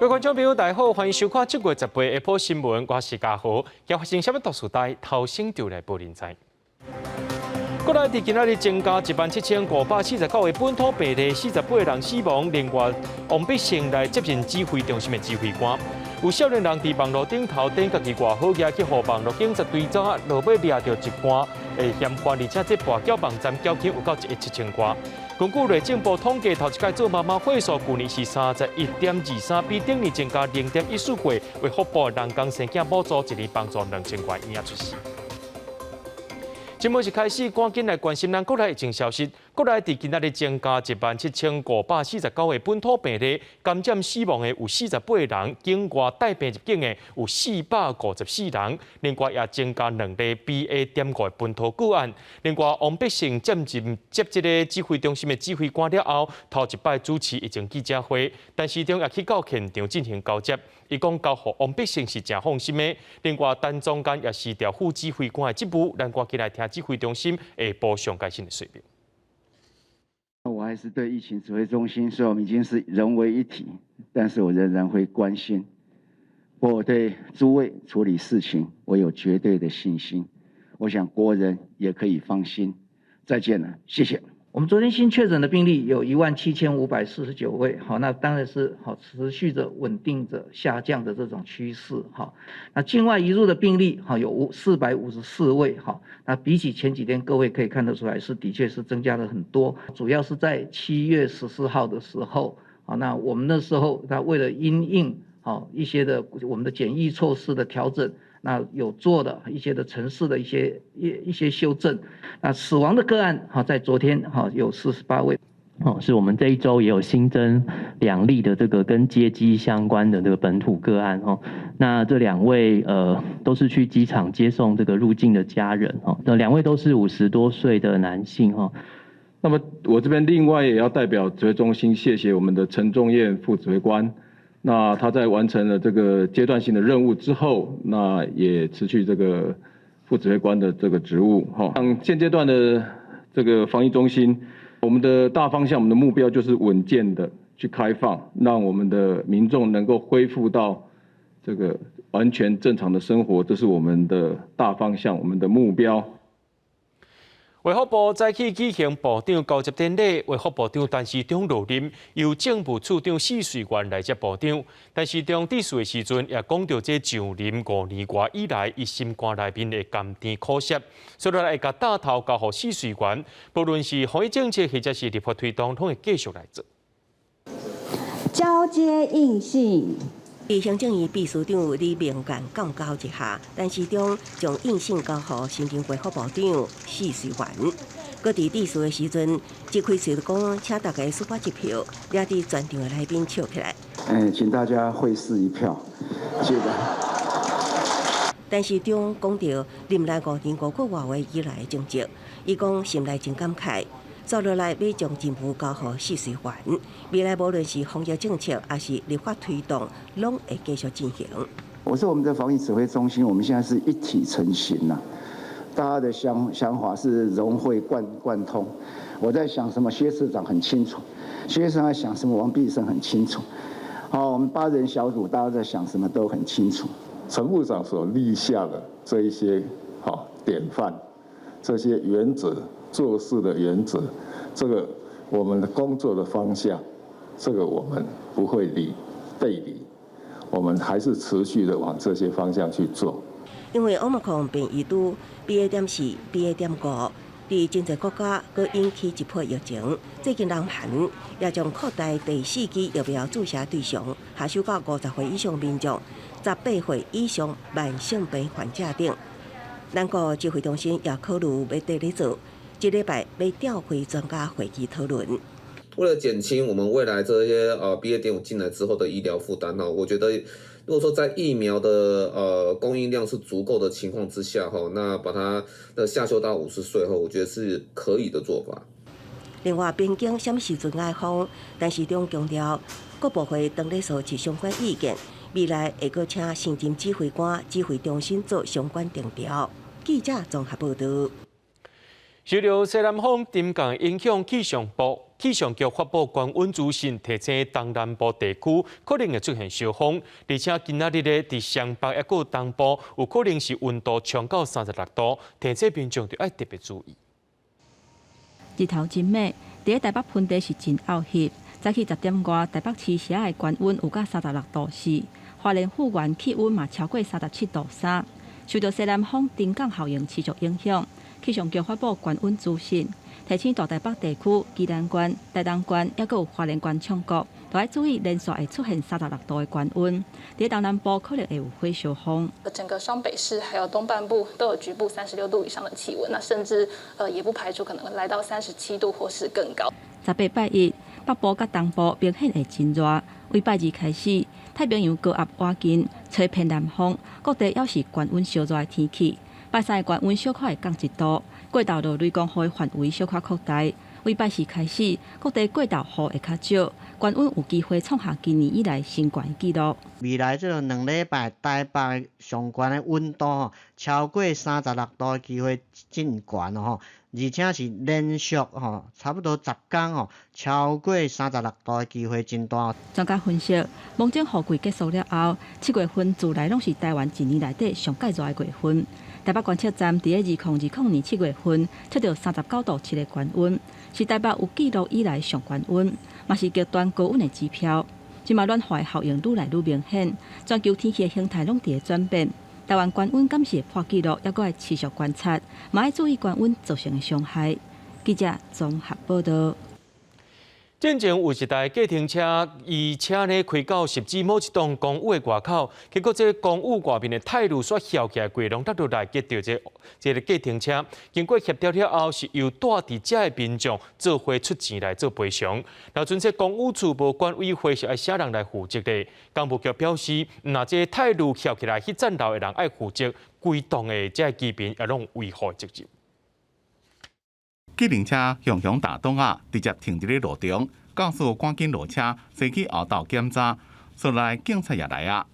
各位观众朋友，大家好，欢迎收看7月10日下晡新闻，我是嘉豪。今发生什么大事代？头先就来报您知。国内伫今仔日增加17549个本土病例，48个人死亡。另外，王必胜来接任指挥中心的指挥官。有少年人伫网络顶头等家己外好嘢，去互网络警察追查，落尾掠到一半会嫌款，而且这跋筊网站交金有到1亿7000块。根据内政部统计，头一届做妈妈会数，去年是31.23，比顶年增加0.14倍。为福部人工生囝补助，一年帮助2000块婴儿出世。节目是开始，赶紧来关心咱国内疫情消息。国内伫今仔日增加17549个本土病例，感染死亡的有48个人，境外带病入境的有454人。另外也增加2例 BA.5的本土个案。另外，王必胜接这个指挥中心的指挥官了后，头一摆主持疫情记者会，但市长也去到现场进行交接。伊讲交互王必胜是真放心的。另外，单中间也辞掉副指挥官的职务，咱赶紧来听指挥中心下晡上改新的说明。我还是对疫情指挥中心，虽然我们已经是人为一体，但是我仍然会关心。我对诸位处理事情，我有绝对的信心。我想国人也可以放心。再见了，谢谢。我们昨天新确诊的病例有17549位，好，那当然是好持续着稳定着下降的这种趋势，好，那境外移入的病例好有454位，好，那比起前几天各位可以看得出来是的确是增加了很多，主要是在7月14号的时候，好，那我们那时候他为了因应好一些的我们的检疫措施的调整。那有做的一些的城市的一些修正，那死亡的个案哈，在昨天哈有48位，是我们这一周也有新增2例的这个跟接机相关的这个本土个案哦。那这2位都是去机场接送这个入境的家人哦，那2位都是50多岁的男性哦。那么我这边另外也要代表指挥中心谢谢我们的陈仲彦副指挥官。那他在完成了这个阶段性的任务之后，那也辞去这个副指挥官的这个职务。像现阶段的这个防疫中心，我们的大方向，我们的目标就是稳健的去开放，让我们的民众能够恢复到这个完全正常的生活，这是我们的大方向，我们的目标。卫福部早起举行部长交接典礼，卫福部长陈时中莅临，由政务处长许瑞元来接部长。陈时中致辞的时阵，也讲到这上任5年多以来，伊心肝内面的甘甜苦涩，所以会甲带头交互许瑞元，不论是防疫政策或者是立法推动，拢会继续来做。交接应信。伫行政院秘书长李明干教导之下，陈时中将应信交予新任卫福部长许瑞元。搁伫致辞的时阵，即开始讲，请大家抒发一票，也伫全场的来宾笑起来。请大家会试一票，谢谢。陈时中讲到任内5年5个月以来的成绩，伊讲心内真感慨。接落来要将任务交予许瑞元，未来无论是防疫政策还是立法推动，拢会继续进行。我说我们的防疫指挥中心，我们现在是一体成型了，大家的想法是融会贯通。我在想什么，薛市长很清楚；薛市长在想什么，王必胜很清楚。好，我们8人小组，大家在想什么都很清楚。陈部长所立下的这一些好典范，这些原则。做事的原则，这个我们的工作的方向，这个我们不会背离，我们还是持续的往这些方向去做。因为 Omicron 变异株 BA.4、BA.5，伫真侪国家佮引起一波疫情，最近南韩也将扩大第4期疫苗注射对象，下手到50岁以上民众、18岁以上慢性病患者等。咱国指挥中心也考虑要第二做。这礼拜被调回专家会议讨论。为了减轻我们未来这些BA.5进来之后的医疗负担我觉得如果说在疫苗的供应量是足够的情况之下那把它的下修到50岁后，我觉得是可以的做法。另外，边境什么时阵开放？陈时中强调，各部会当咧收集相关意见，未来会阁请行政指挥官、指挥中心做相关定调。记者综合报道。受到西南风沉降影响，气象部气象局发布高温资讯，提醒东南部地区可能会出现小风，而且今仔日咧伫上北抑个东部有可能是温度冲到36度，提醒民众要特别注意。日头真美，伫台北盆地是真拗翕。早起10点外，台北市城的高温有到36度4，花莲富原气温嘛超过37度3。受到西南风丁港效应持续影响，气象局发布高温资讯，提醒大台北地区、基南县、台东县，抑佫有花莲县唱国，都要注意连续会出现36度的高温。伫东南部可能会有火小风。整个双北市还有东半部都有局部36度以上的气温，那甚至也不排除可能来到37度或是更高。18拜一，北部甲东部明显会真热，为拜二开始，太平洋高压瓦近，吹偏南风，各地要是高温烧热的天气。拜三的高温小可会降1度，过道落雷公雨的范围小可扩大。为拜四开始，各地过道雨会较少，高温有机会创下今年以来新高纪录。未来这2礼拜，台北上悬的温度超过36度的机会真悬哦，而且是连续差不多10天超过36度的机会真大。专家分析，梦境雨季结束了后，7月份自来拢是台湾一年内底上介热的月份。台北观测站伫2020年7月份测到39度7的高温，是台北有记录以来上高温，嘛是极端高温的指标。即马暖化的效应愈来愈明显，全球天气的形态拢伫转变。台湾高温敢是会破纪录，抑佫要持续观察，嘛要注意高温造成的伤害。记者综合报道。进前有一台计程车，伊车呢开到十字某一栋公寓的外口，结果这公寓外面的泰路煞翘起来，轨龙搭落来击到这个计程车。经过协调了后，是由住伫遮的民众做伙出钱来做赔偿。那阵这公寓处无管委会是爱啥人来负责的？工务局表示，那这泰路翘起来去占楼的人爱负责，规栋的这居民也拢违法责任。计程车向向大东啊，直接停伫咧路中，驾驶赶紧落车，先去后道检查，说来警察也来啊。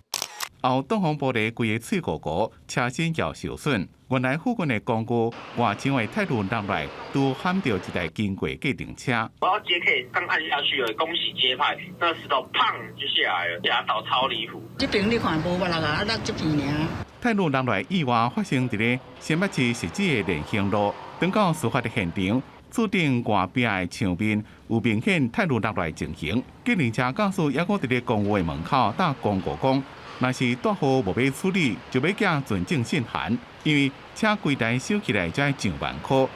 后挡风玻璃规个碎糊糊，车身也受损。原来附近的公寓外墙的泰路落来，都撼到一台经过计程车。我要接 K， 刚按下去了，恭喜接派，那石头砰就下来了，压倒超离谱。这边你看无捌人啊，落这边尔。泰路落来意外发生伫咧新北市实际的连兴路，等到事发的现场，注定外边的墙面有明显泰路落来情形。计程车驾驶也搁伫咧公寓的门口打公告讲，若是大雨无要处理，就要寄存证信函，因为车规台收起来才上万块。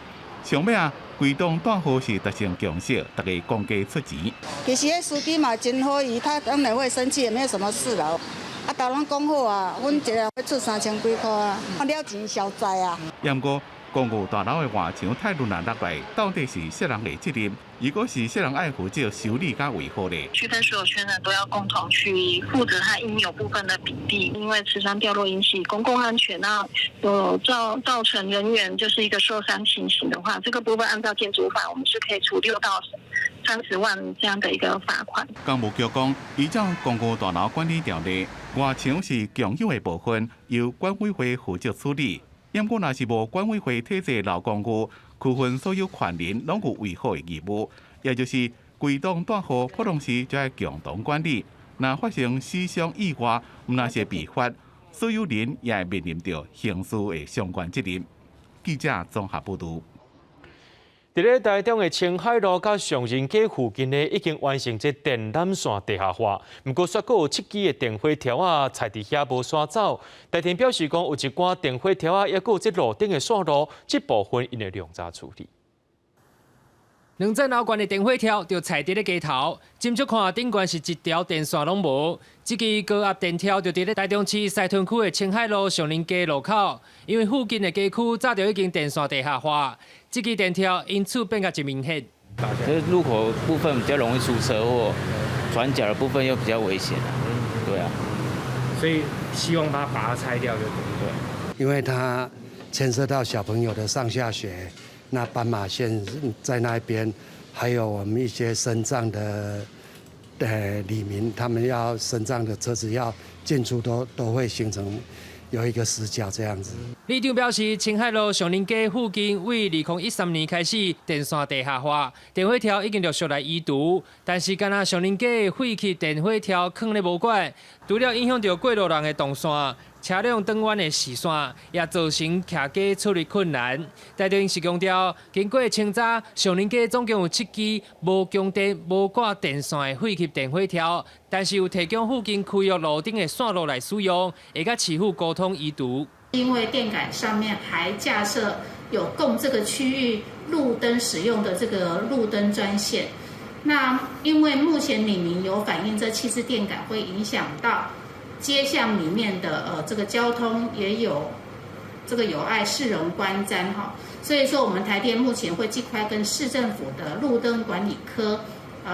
上尾啊，规栋大雨是达成共识，大家公家出钱。其实司机嘛真好，他当然会生气，也没有什么事了。啊，大人讲好啊，阮一个会出3000几块啊，了钱消灾啊。不过，公寓大楼的外墙泰路落来，到底是谁人的责任？如果是谁人爱负责修理甲维护的？区分所有权人都要共同去负责它应有部分的比例，因为瓷砖掉落引起公共安全，那有造成人员就是一个受伤情形的话，这个部分按照建筑法，我们是可以处6到30万这样的一个罚款。工务局讲，依照公寓大楼管理条例，外墙是共有的部分，由管委会负责处理。因果若是无管委会体制老公寓，区分所有权人拢有维护的义务，也就是规栋大户普通时就要共同管理。若发生死伤意外，若是违法，所有人也会面临着刑事的相关责任。记者综合报道。伫咧台中的青海路甲上仁街附近呢，已经完成这电缆线地下化，不过却阁有7支的电火条啊，踩伫遐无刷走。台电表示讲，有一寡电火条啊，也阁有这路顶的线路，这部分因会量查处理。2层楼高的电火条就踩伫咧街头，斟酌看顶悬是一条电线拢无。这支高压电条就伫咧台中市西屯区的青海路上仁街路口，因为附近的街区早就已经电线地下化，这支电条因此变甲真明显。这路口部分比较容易出车祸，转角的部分又比较危险。对啊，所以希望把它拆掉就对。因为它牵涉到小朋友的上下学。那斑马线在那边，还有我们一些身障的里民，他们要身障的车子要进出都会形成有一个死角这样子。里长表示，青海路上林街附近为2013年开始电线地下化，电火条已经陆续来移除，但是敢若上林街废弃电火条放咧无管，除了影响到过路人的动线。车辆转弯的视线，也造成骑街处理困难。台中市强调，经过清查，上林街总共有7支无供电、无挂电线的废弃电火条，但是有提供附近区域路顶的线路来使用，会甲市府沟通移除。因为电杆上面还架设有供这个区域路灯使用的这个路灯专线，那因为目前里民有反映，这7支电杆会影响到街巷里面的这个交通，也有这个有碍市容观瞻哈，所以说我们台电目前会尽快跟市政府的路灯管理科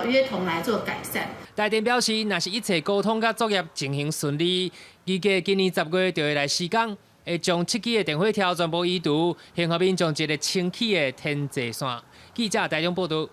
约同来做改善。台电表示，若是一切沟通甲作业进行顺利，预计今年10月就会来施工，会将7支的电火条全部移除，幸好民众一个清气的天际线。记者台中报道。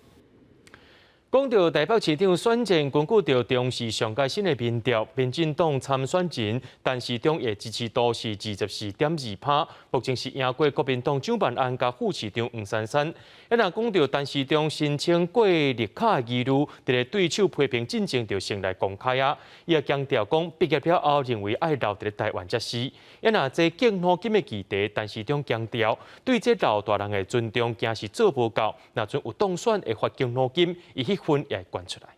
讲到台北市长选战，根据着中视上届新的民调，民进党参选人陈时中的支持度是24.2%，目前是赢过国民党蒋万安甲副市长黄珊珊。若讲到陈时中申请过绿卡的议路，伫个对手批评进程就先来公开啊，伊也强调讲毕业了后认为爱留伫台湾才是。若这敬老金的议题，陈时中强调对这老大人的尊重，惊是做无够。若阵有当选会发敬老金，伊迄份也关出来。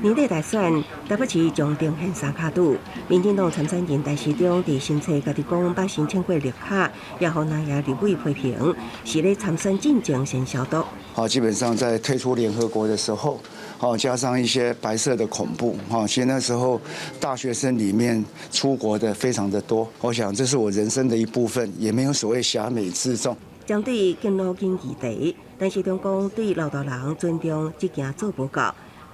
年底大选，台北市将定现3卡赌，民进党参选人陈时中伫新册家己讲，捌申请过绿卡，也互那也立委批评，是咧参选进程先消毒。好，基本上在退出联合国的时候，好加上一些白色的恐怖，好，其实那时候大学生里面出国的非常的多，我想这是我人生的一部分，也没有所谓侠美自重。针对敬老金议题，陈时中讲对老大人尊重这件做无够，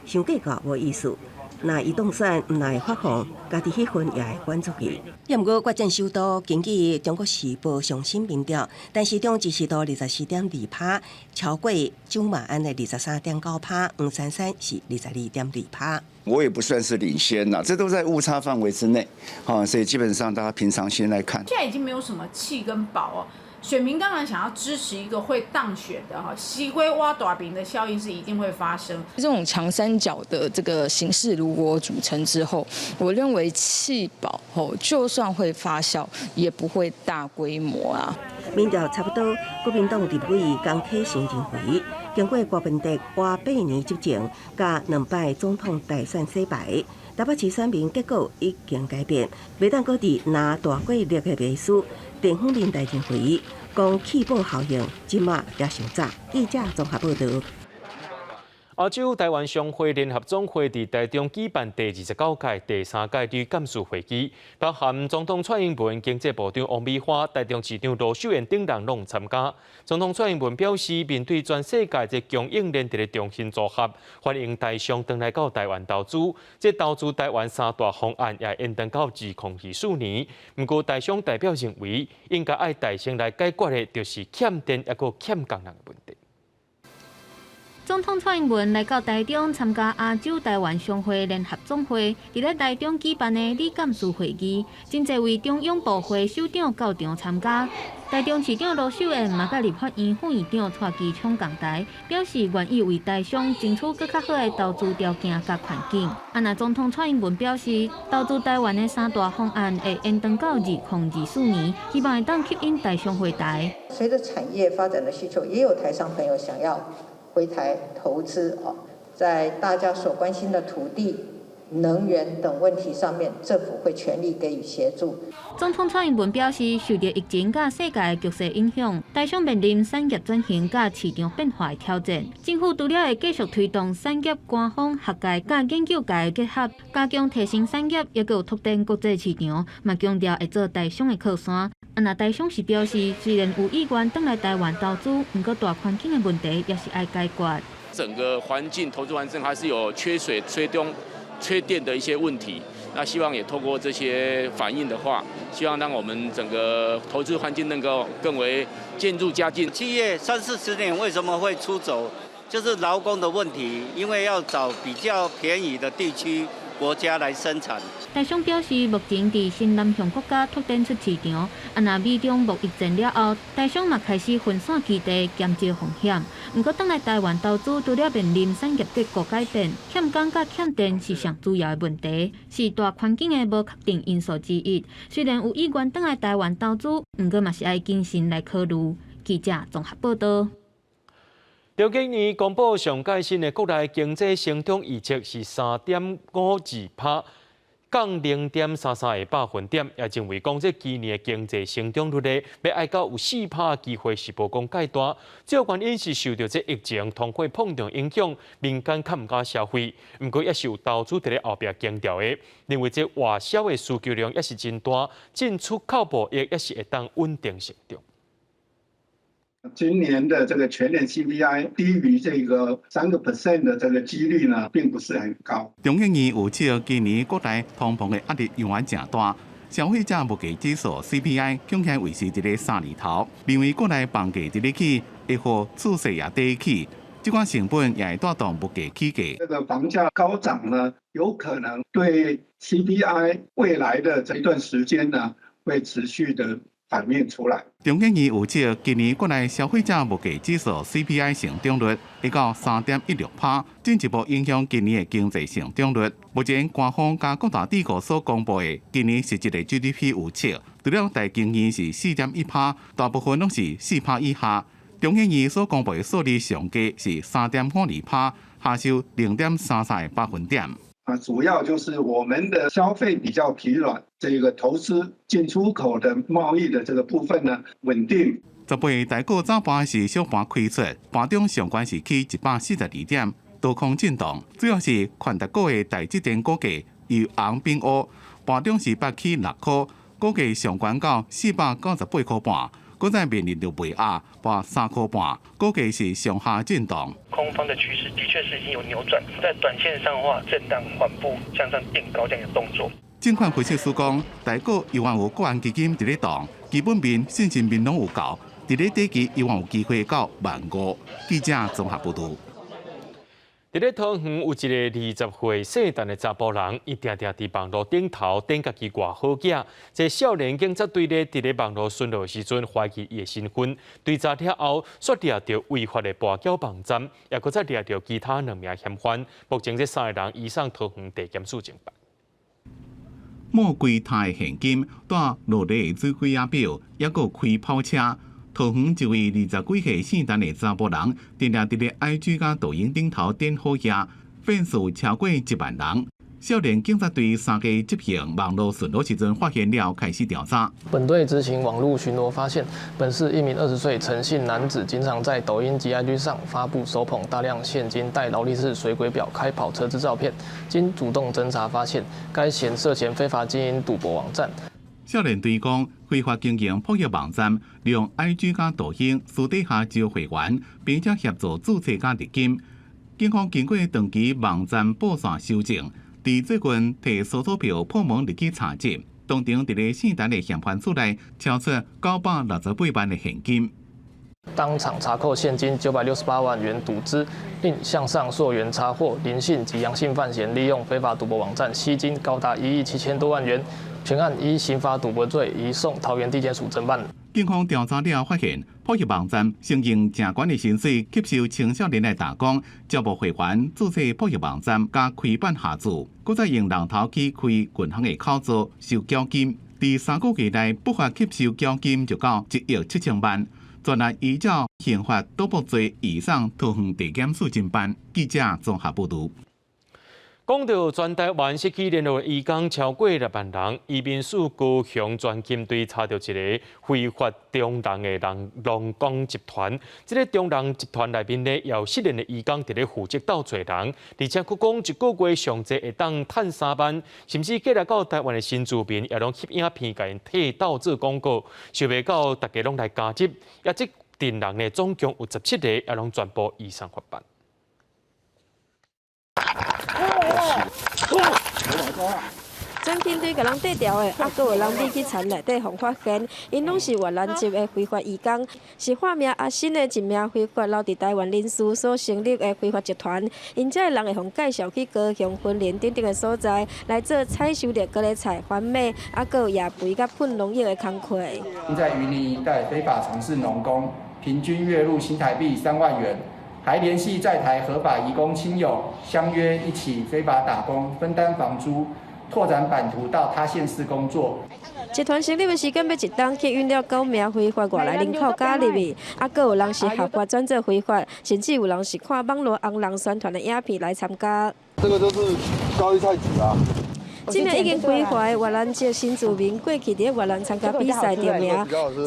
想计较无意思。那伊当选唔来发放，家己迄份也会关出去。也毋过，国政首都根据中国时报上新民调，陈时中支持度24.2%，超过蒋万安的23.9%，黄珊珊是22.2%。我也不算是领先啦，这都在误差范围之内，所以基本上大家平常心来看。现在已经没有什么气跟饱哦。选民当然想要支持一个会当选的哈，西龟挖大饼的效应是一定会发生。这种长三角的这个形式如果组成之后，我认为气饱后就算会发酵，也不会大规模啊。民调差不多，国民党立委刚起行政会，经过郭文哲花8年执政，加2摆总统大选失败，台北市选民结果已经改变，袂当搁伫拿大过率的迷思。地方人大政会讲气泡效应，即马也上早。记者综合报道。亚洲台湾商会联合总会伫台中举办第29届第3届女干事会议，包含总统蔡英文、经济部长王美花、台中市长罗秀燕等人拢参加。总统蔡英文表示，面对全世界这供应链的重新组合，欢迎台商回来到台湾投资。这投资台湾3大方案也延长到2024年。不过，台商代表认为，应该爱大声来解决的，就是欠电也个欠工人的问题。总统蔡英文来到台中参加亚洲台湾商会联合总会伫咧台中举办的女干事会议，真侪位中央部会首长到场参加。台中市长罗秀燕嘛甲立法院副院长蔡其昌共台，表示愿意为台商争取更较好的投资条件甲环境。那总统蔡英文表示，投资台湾的3大方案会延长到2024年，希望会当吸引台商回台。随着产业发展的需求，也有台商朋友想要回台投资在大家所关心的土地、能源等问题上面，政府会全力给予协助。总统蔡英文表示，受到疫情甲世界局势影响，台商面临产业转型甲市场变化的挑战。政府除了会继续推动产业官方学界甲研究界的结合，加强提升产业，也有拓展国际市场，嘛强调会做台商的靠山。那台商是表示，虽然有意愿回来台湾投资，不过大环境的问题也是要解决。整个环境、投资环境还是有缺水、缺东、缺电的一些问题。那希望也透过这些反应的话，希望让我们整个投资环境能够更为渐入佳境。企业30-40年为什么会出走？就是劳工的问题，因为要找比较便宜的地区国家来生产。台商表示，目前伫新南向国家拓展出市场，若美中贸易战了后，台商嘛开始分散基地，减少风险。不过，等来台湾投资除了面临产业结构改变、欠工甲欠电是上主要的问题，是大环境的无确定因素之一。虽然有意愿等来台湾投资，不过嘛是爱谨慎来考虑。记者综合报道。中今年公布上届新的国内经济成长预测是3.52%，降0.33个百分点，也认为讲这今年的经济成长率咧，要爱到有4%的机会是无讲介大。主要原因是受到这疫情通货膨胀影响，民间较唔敢消费，不过也是有投资伫咧后壁经调的。认为这外销的需求量也是真大，进出口贸易也是会当稳定成长。今年的这个全年 CPI 低于这个3% 的这个几率呢，并不是很高。中经院预测今年国内通膨的压力永远正大，消费者物价指数 CPI 恐怕维持伫咧3厘头，认为国内房价伫咧起，会互厝势也低起，这款成本也会带动物价起价。这个房价高涨呢，有可能对 CPI 未来的这一段时间呢，会持续的反映出来。中经院预测，今年国内消费者物价指数 CPI 成长率会到3.16%，进一步影响今年的经济成长率。目前官方加各大机构所公布的今年实际的 GDP 预测，除了大经院是4.1%，大部分拢是4%以下。中经院所公布的数字上低是3.52%，下修0.33个百分点。主要就是我们的消费比较疲软，这个投资进出口的贸易的这个部分呢稳定。18台股早盘是小盘开出，盘中上关是起142点，多空震动，主要是宽达股的台积电股价由红变乌，盘中是8起6块，股价上关到498块半。搁再面临着卖压，把3块半，股价是上下震动。空方的趋势的确是已经有扭转，在短线上的话，震荡缓步向上垫高这样的动作。证券分析师讲，台股依然有个人基金伫咧动，基本面、信心面拢有够，伫咧短期依然有机会到15000。记者综合报道。伫咧桃园有一个20岁姓陈的查甫人，伊定定伫网络顶头顶家己外好囝，这少年警察队咧伫咧网络巡逻时阵怀疑伊的身份，追查了后，却抓到违法的跋筊网站，也搁再抓到其他2名嫌犯。目前这3个人移送桃园地检署侦办。摸柜台现金，带落地的水鬼仔表，也搁开跑车。桃园一位20几岁姓陈的查甫人，定定伫咧 IG 甲抖音顶头点好嘢，粉丝超过1万人。少年警察队3个执行网络巡逻时阵发现了，开始调查。本队执行网络巡逻，发现本市一名20岁陈姓男子，经常在抖音及 IG 上发布手捧大量现金、带劳力士水鬼表、开跑车之照片。经主动侦查发现，该嫌涉嫌非法经营赌博网站。少年队讲，非法经营破业网站，利用 IG 甲抖音私底下招会员，并且协助注册甲入金。警方经过长期网站布线修正，伫最近摕搜索票破门入去查缉，当场伫咧姓陈的嫌犯厝内超出968万的现金。当场查扣现金968万元赌资，并向上溯源查获林姓及杨姓犯嫌利用非法赌博网站吸金高达1亿7千多万元。全案依刑法赌博罪移送桃园地检署侦办。警方调查了发现，破业网站承用正管的薪水吸收青少年来打工，招募会员注册破业网站加开办下注，搁再用人头去开银行的口座收缴金。伫3个月内不法吸收缴金就到1亿7千万。专案依照刑法赌博罪移送桃园地检署侦办。记者综合报道。讲到全台湾失去联络移工超过6万人，移民署高雄专警队查到一个非法中人的农工集团。这个中人集团内面呢，有失联的移工伫咧负责斗找人，而且佫讲一个月上济会当赚3万，甚至寄来到台湾的新住民也拢翕影片甲因替斗做广告，想袂到大家拢来加入，也即阵人呢总共有17个，也拢全部移送法办。这转警队甲人缀调的，还佫有人秘去田内底互发现，因拢是越南籍的非法移工，是化名阿新的一名非法留伫台湾人士所成立的非法集团。因这人会互介绍去高雄、婚莲等等的所在来做采收热割的菜、贩卖，还佫有野肥甲喷农药的工课。在云林一带非法从事农工，平均月入新台币3万元。 还联系在台合法移工亲友，相约一起非法打工，分担房租，拓展版图到他县市工作。集团成立的时间要一档，吸引了9名非法外来人口加入去，还佫有人是合法转做非法，甚至有人是看网络红人宣传的影片来参加。这个就是高丽菜籽啊。 这名已经归还越南籍新住民，过去伫越南参加比赛得名，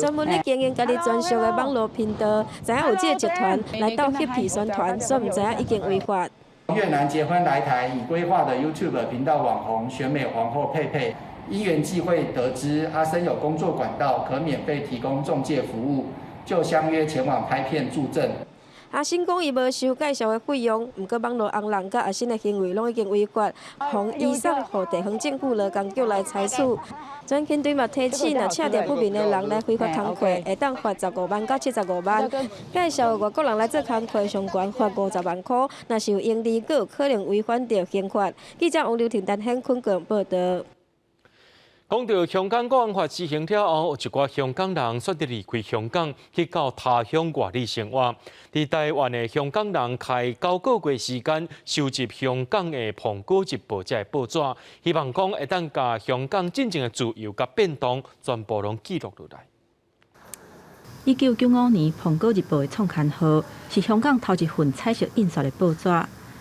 专门咧经营家己专属的网络频道。知影有这个集团来到翕片宣传，所以唔知影已经违法。越南结婚来台已规划的 YouTube 频道网红选美皇后佩佩，因缘际会得知阿森有工作管道可免费提供中介服务，就相约前往拍片助阵。 阿新讲伊无收介绍的费用，毋过网络红人甲阿新的行为拢已经违法，从移送予地方政府劳工局来采取。专警队嘛提醒，若请调不明的人来非法工课，会当罚15万到75万。介绍外国人来做工课，上悬罚50万块，若是有盈利，佫有可能违反着刑法。记者王刘婷、陈显坤个报道。 讲到香港国安法施行了后，有一寡香港人选择离开香港，去到他乡外地生活。伫台湾的香港人开9个月时间收集香港的《苹果日报》这报纸，希望讲会当把香港真正的自由甲变动全部拢记录落来。1995年，《苹果日报》的创刊号是香港头一份彩色印刷的报纸，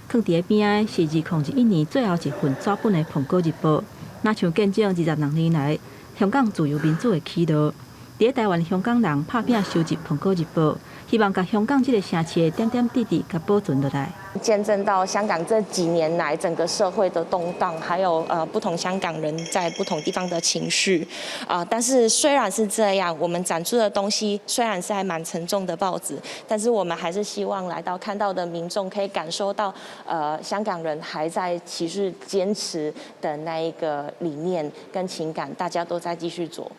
放伫边仔是2011年最后一份纸本的《苹果日报》。 那像见证26年来香港自由民主的起路，伫台湾香港人拍拼收集《苹果日报》，希望把香港这个城市的点点滴滴给保存落来。见证到香港这几年来整个社会的动荡，还有不同香港人在不同地方的情绪，但是虽然是这样，我们展出的东西虽然是还蛮沉重的报纸，但是我们还是希望来到看到的民众可以感受到，香港人还在持续坚持的那一个理念跟情感，大家都在继续做。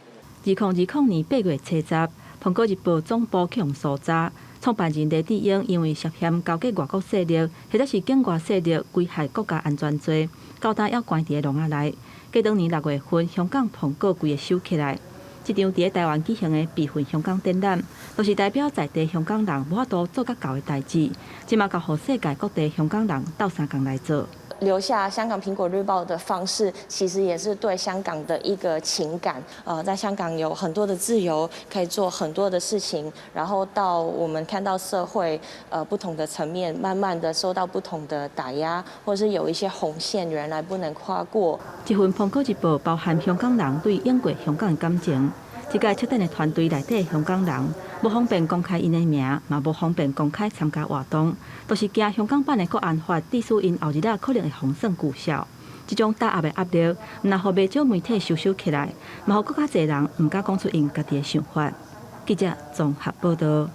2020年8月7日，《苹果日报》总部去用搜查。 创办人李志英因为涉嫌勾结外国势力，或者是境外势力危害国家安全罪，到今要关伫笼仔内。过当年6月份，香港苹果规个收起来。这场伫台湾举行的备份香港展览，就是代表在地香港人无法度做甲到的代志，即嘛甲互世界各地香港人斗相共来做。 留下香港苹果日报的方式，其实也是对香港的一个情感。在香港有很多的自由，可以做很多的事情。然后到我们看到社会不同的层面，慢慢的受到不同的打压，或是有一些红线原来不能跨过。这份苹果日报包含香港人对英国香港的感情。这个出展的团队内底香港人，无方便公开因的名，嘛无方便公开参加活动，都是惊香港版的国安法致使因后日仔可能会风声巨响。这种打压的压力，唔但互未少媒体收起来，嘛互更加侪人唔敢讲出因家己的想法。记者综合报道。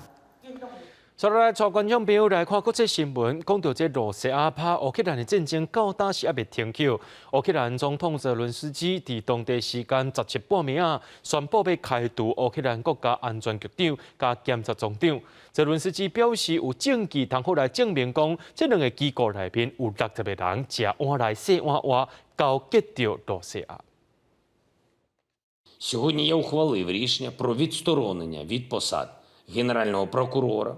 接下来，带观众朋友来看国际新闻。讲到这罗西阿帕乌克兰的战争到当时还未停休，乌克兰总统泽伦斯基伫当地时间17半暝啊，宣布要开除乌克兰国家安全局长加检察总长。泽伦斯基表示，有证据通好来证明讲，这两个机构内面有60个人食碗内洗碗碗，交结着罗西阿。 Сьогодні я ухвалив рішення про відсторонення від посад Генерального прокурора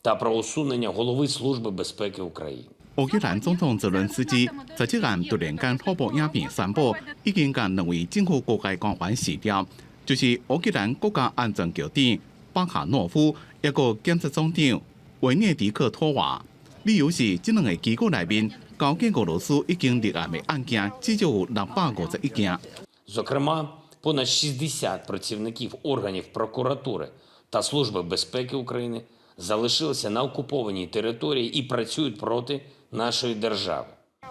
та про усунення голови Служби безпеки України. 乌克兰总统泽伦斯基在这案突然间发布影片宣布，已经将两位政府高阶官员辞掉，就是乌克兰国家安全局长巴卡诺夫，一个检察总长维涅迪克托瓦。理由是这两个机构内面交给俄罗斯已经立案的案件至少有651件。Зокрема, понад 60 працівників органів прокуратури та Служби безпеки України залишилися на окупованій території і працюють проти нашої держави.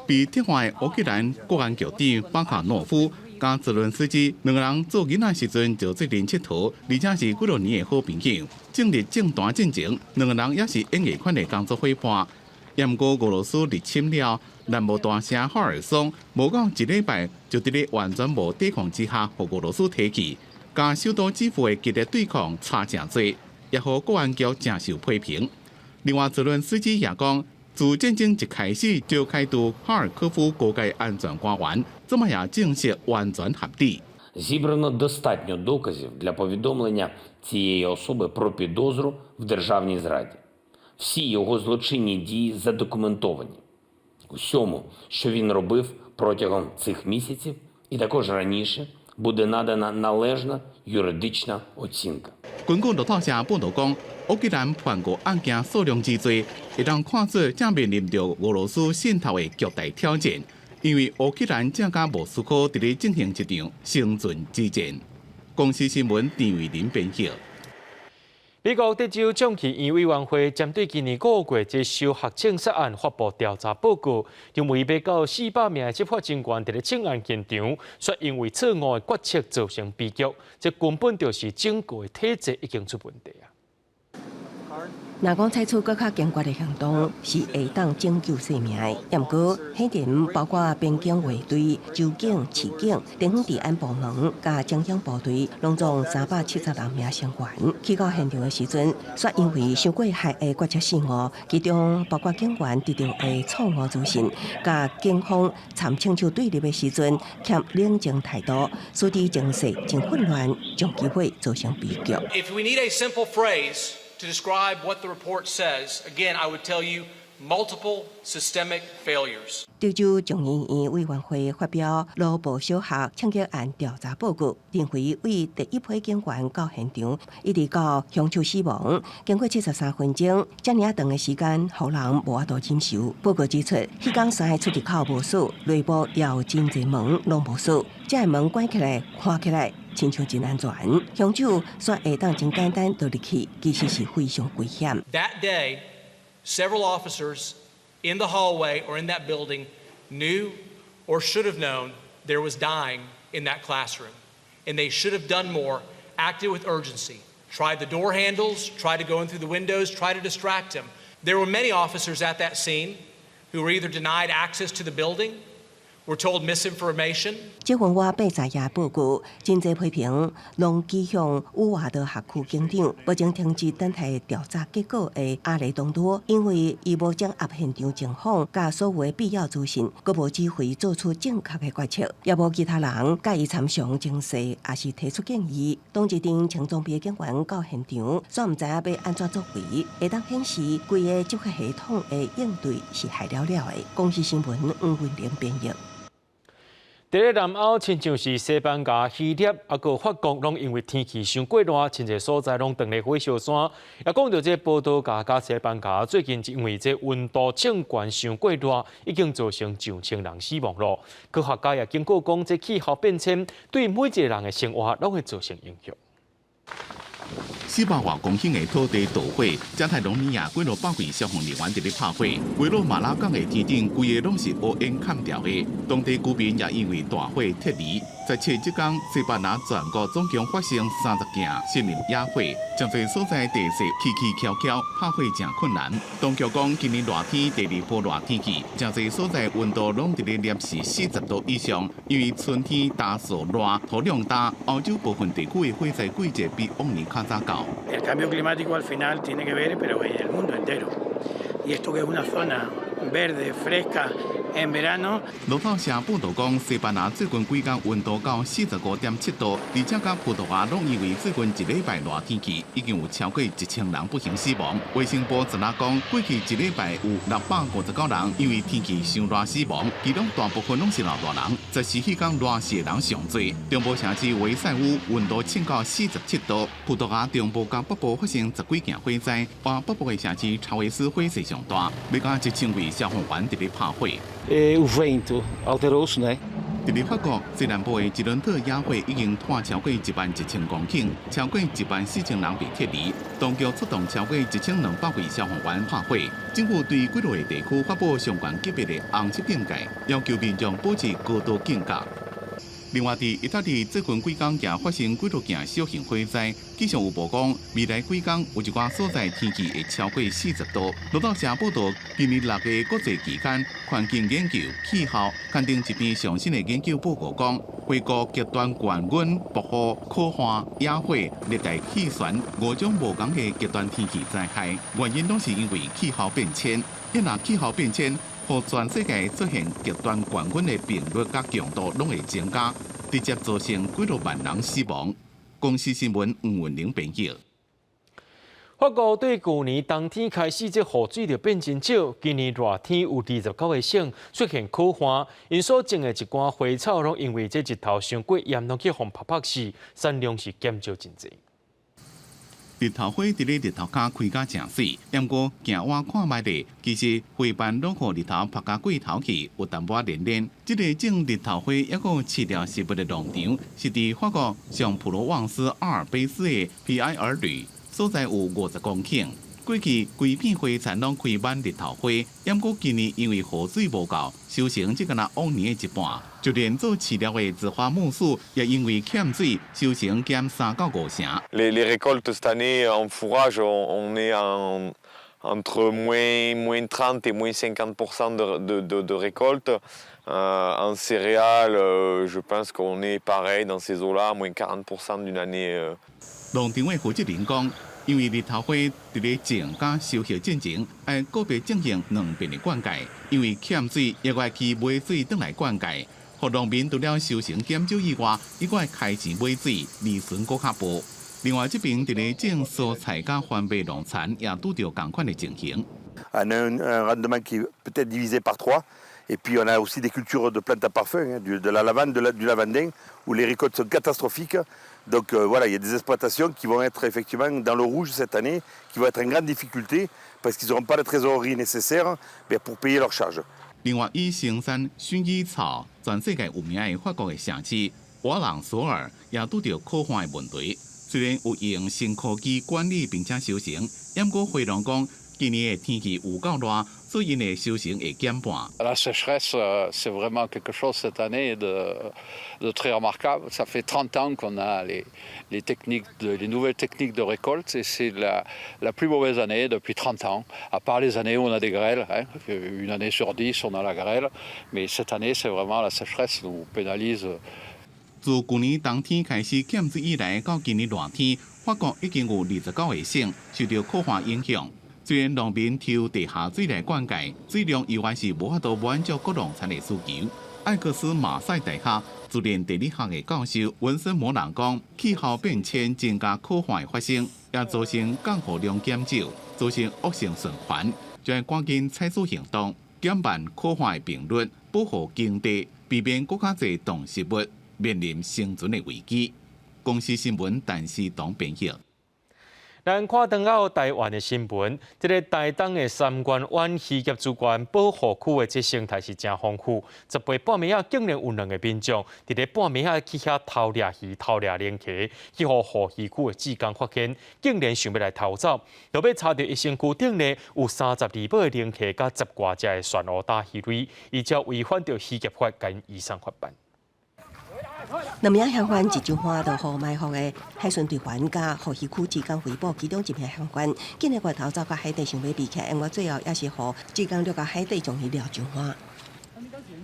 被撤换的乌克兰国安局长巴卡诺夫加泽伦斯基两个人做囡仔时阵就做阵佚佗，而且是几多年的好朋友。正值政坛进前，两个人也是演艺圈的工作伙伴。不过俄罗斯入侵了南部大城哈尔松，无讲一礼拜就伫咧完全无抵抗之下，被俄罗斯提起，甲首都基辅的激烈对抗差真多，也互国安局正受批评。另外，泽伦斯基也讲，自战争一开始就开除哈尔科夫国界安全官员，这么也正式完全合理。Зібрано достатньо доказів для повідомлення цієї особи про підозру в державній зраді. Всі його злочинні дії задокументовані. Усьому, що він робив протягом цих місяців і також раніше, буде надана належна юридична оцінка. 根据路透社报道讲，乌克兰犯过案件数量之多，会当看作正面临着俄罗斯渗透的巨大挑战。因为乌克兰正甲莫斯科伫咧进行一场生存之战。公司新闻陈伟林编辑。美国德州中期院委员会针对今年5月接受学生杀案发布调查报告，认为被告400名执法警官伫咧清案现场，却因为错误的决策造成悲剧，这根本就是整个的体制已经出问题啊！若讲采取更较坚决的行动，是会当拯救性命的。也毋过，迄点包括边境卫队、州警、市警、地方治安部门、甲中央部队，拢总376名成员。去到现场的时阵，却因为伤过害的决策失误，其中包括警员得到的错误资讯，甲警方参请求对立的时阵欠冷静态度，使得情势真混乱，将机会造成悲剧。If we need a simple phrase to describe what the report says, again, I would tell you multiple systemic failures. 德州众议院委员会发表罗布小学枪击案调查报告，认为为第一批警员到现场，一直到凶手死亡，经过73分钟，这么长的时间，互人无法度忍受。报告指出，迄天3个出入口无锁，内部也有真侪门拢无锁，这门关起来、看起来亲像真安全。凶手煞会当真简单倒入去，其实是非常危险。That day, several officers in the hallway or in that building knew or should have known there was dying in that classroom, and they should have done more, acted with urgency, tried the door handles, tried to go in through the windows, tried to distract him. There were many officers at that scene who were either denied access to the building, were told misinformation. 这份我调查也报告，真侪批评拢指向乌华德学区警长无情停止等待调查结果的阿雷东多，因为伊无掌握现场情况，甲所有的必要资讯，佫无指挥做出正确的决策，也无其他人甲伊参详情势，也是提出建议。当一阵轻装备的警员到现场，却毋知影要安怎作为，会当显示规个执法系统的应对是害了了的。公司新闻黄文玲编译。伫咧南欧，亲像是西班牙、希腊，啊个法国，拢因为天气伤过热，真侪所在拢断咧火烧山。也讲到这报道，甲西班牙最近因为这温度正悬伤过热，已经造成上千人死亡咯。科学家也警告讲，这气候变迁对每一个人的生活拢会造成影响。400多公顷的土地大火，加泰隆尼亚几落百位消防人员伫咧拍火，维罗马拉港的天顶规个拢是乌烟砍掉的。当地居民也因为大火撤离。在17天，西班牙全国总共发生30件森林野火，真侪所在地势崎崎徛徛，拍火真困难。当局讲，今年热天第二波热天气，真侪所在温度拢伫咧摄氏40度以上，因为春天大树热，土壤大，欧洲部分地区的火灾季节比往年较早到。El cambio climático al final tiene que ver, pero en el mundo entero. Y esto que es una zona verde, fresca, en verano. 路透社报道讲，西班牙最近几天温度到45.7度，而且甲葡萄牙拢因为最近一礼拜热天气，已经有超过1000人不幸死亡。卫生部昨仔讲，过去一礼拜有659人因为天气伤热死亡，其中大部分拢是老大人，则是迄天热死的人上多。中部城市维塞乌温度升到47度，葡萄牙中部甲北部发生10几件火灾，而北部的城市查韦斯火势上大，要甲1000位消防员伫咧拍火。O vento alterou-se, né? 伫咧法国西南部的吉伦特野火已经拖超过11000公顷，超过14000人被撤离。当局出动超过1200位消防员拍火。政府对几落的地区发布相关级别的红色警戒，要求民众保持高度警觉。另外，伫意大利最近几天也发生几多件小型火灾，气象预报讲未来几天有一寡所在天气会超过40度。路透社报道，今年6月国际期间环境研究气候刊登一篇上新的研究报告，讲回顾极端高温、暴雨、酷旱、野火、热带气旋5种无同的极端天气灾害，原因拢是因为气候变迁。一若气候变迁，互全世界出现极端高温的频率甲强度拢会增加，直接造成几多万人死亡。公司新闻黄云玲编译。法国对去年冬天开始，这雨水就变真少。今年热天有29个省出现酷旱，因所种的一寡花草，拢因为这日头伤过严重去互拍死，产量是减少真济。日头花伫咧日头骹开甲诚水，不过行我看卖咧，其实花瓣拢互日头拍甲过头去，有淡薄连连。这个种日头花还有饲料食物的农场，是伫法国上普罗旺斯阿尔卑斯的皮埃尔吕，所在有50公顷。过去规片花田拢开满日头花，不过今年因为雨水无够，收成只敢若往年的一半。就连做饲料的紫花苜蓿，也因为欠水，收成减3到5成。Les récoltes cette année en fourrage, on est entre moins 30 et moins 50% de récolte. En céréales, je pense qu'on est pareil dans ces eaux-là, moins 40% d'une année. 农场的负责人讲，因为日头花伫咧种甲收获进前，要个别进行2遍的灌溉，因为欠水，也会去买水倒来灌溉。互农民除了收成减少以外，伊个会开钱买水，利润搁较薄。另外，这边伫咧种蔬菜甲番麦农产也拄着同款的情形。On a un rendement qui est peut-être divisé par 3. Et puis on a aussi des cultures de plantes à parfum, de la lavande, du lavandin, où les récoltes sont catastrophiques. Donc voilà, il y a des exploitations qui vont être effectivement dans le rouge cette année, qui vont être en grande difficulté parce qu'ils n'auront pas la trésorerie nécessaire pour payer leurs charges. 另外，以生产薰衣草全世界有名的法国的城市瓦朗索尔也拄着酷旱的问题。虽然有用新科技管理并且收成，不过回农讲今年的天气有够热，所以因的收成会减半。La sécheresse, c'est vraiment quelque chose cette année de très remarquable. Ça fait 30 ans qu'on a les nouvelles techniques de récolte et c'est la plus mauvaise année depuis 30 ans. À part les années où on a des grêles, une année sur 10 on a la grêle, mais cette année c'est vraiment la sécheresse nous pénalise. 自去年冬天开始减水以来，到今年热天，法国已经有29个省受到酷旱影响。虽然农民抽地下水来灌溉，水量依然是无法度满足各农产的需求。艾克斯马赛大学自然地理学的教授文森摩人讲，气候变迁增加酷旱的发生，也造成降雨量减少，造成恶性循环，就要赶紧采取行动，减慢酷旱的频率，保护经地，避免更加侪动植物面临生存的危机。公司新闻陈思东编译。咱看转到台湾的新闻，这个台东的三关湾渔业资源保护区的这生态是真丰富。18半暝竟然有2个民众伫咧半暝去遐偷掠鱼、偷掠连溪，去互护渔区的职工发现，竟然想要来偷走，就要查到一身躯顶呢有32尾的连溪，甲10外只的旋蚵打鱼类，依照违反着渔业法，跟移送法办。两名嫌犯一周花到互埋伏的海巡队员甲护渔区职工汇报，其中一名嫌犯竟然外头走到海底想要避开，因为最后也是互职工落到海底将伊撩上岸。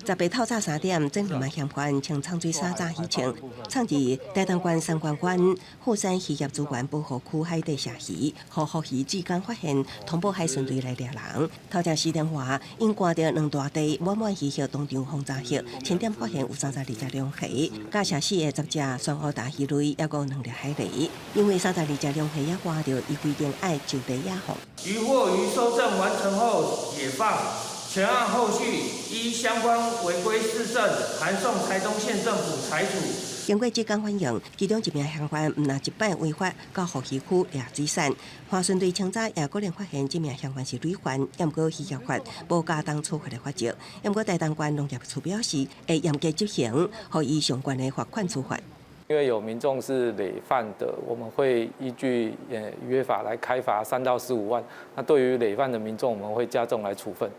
18透早3点，这两名嫌犯穿长水纱扎鱼穿，闯至台东县三关湾富山渔业资源保护区海底下鱼，互护渔职工发现，通报海巡队来抓人。透早4点外，因挂着2大袋满满鱼肉当场轰炸鱼，7点发现有32只龙虾，加写死的10只双蚵大鱼类，也共2粒海鱺。因为32只龙虾也挂着，伊规定爱就地押放。渔获于收证完成后解放。全案后续依相关违规事证，函送台东县政府裁处。经过职工反映，其中一名嫌犯毋但一摆违法到护渔区掠水产，花巡队清早也果然发现这名嫌犯是累犯，也毋过渔业法无加重处罚的法则。也毋过台东县农业处表示，会严格执行，予以相关的罚款处罚。因为有民众是累犯的，我们会依据渔业法来开罚3到15万。那对于累犯的民众，我们会加重来处分。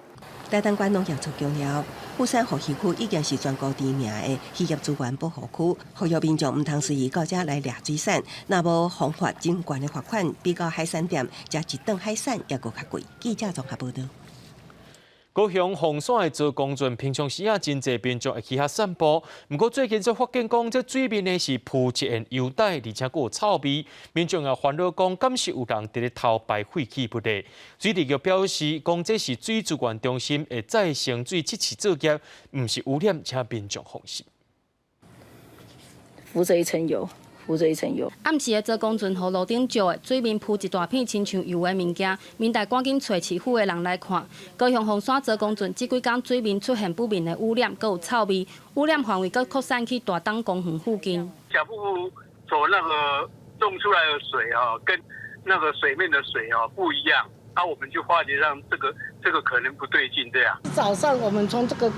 台东县农业处强调，富山河溪区已经是全国知名的渔业资源保护区，呼吁民众唔通随意到遮来掠水产，若无罚款真悬的罚款，比到海产店食一顿海产也阁较贵。记者综合报道。高雄凤山的做公圳平常时啊，真侪民众会去遐散步。不过最近则发现讲，这水面呢是铺一片油带，而且佫有臭味。民众也烦恼讲，敢是有人伫咧偷排废气不力？水利局表示，讲这是水资源中心的再生水这次作业，唔是污染，请民众放心。浮着一层油。浮着一层油。暗时的做公圳河路顶照的，水面铺一大片亲像油的物件，民代赶紧找市府的人来看。高雄凤山做公圳这几天水面出现不明的污染，佮有臭味，污染范围佮扩散去大东公园附近。小布所那个种出来的水跟那个水面的水不一样，我们就发觉上这个可能不对劲这样。早上我们从这个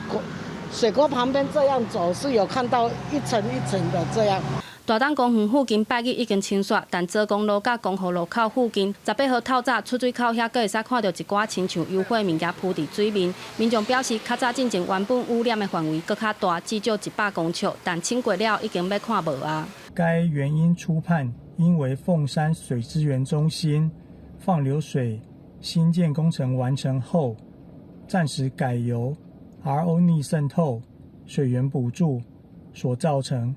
水沟旁边这样走，是有看到一层一层的这样。大东公园附近拜日已经清刷，但泽公路甲公河路口附近18号透早出水口遐，阁会使看到一寡亲像油灰物件铺伫水面。民众表示，较早进前原本污染的范围阁较大，至少100公尺，但清过了已经要看无啊。该原因初判，因为凤山水资源中心放流水新建工程完成后，暂时改由 RO 逆渗透水源补助所造成。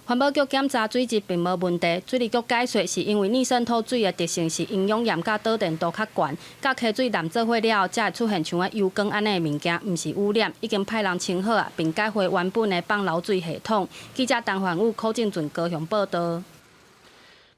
环保局检查水质并无问题，水利局解说是因为逆渗透水的特性是营养盐甲导电度较悬，甲溪水染做伙了后，才会出现像油光安尼的物件，毋是污染，已经派人清好啊，并改回原本的放流水系统。记者陈焕武、柯正俊高雄报道。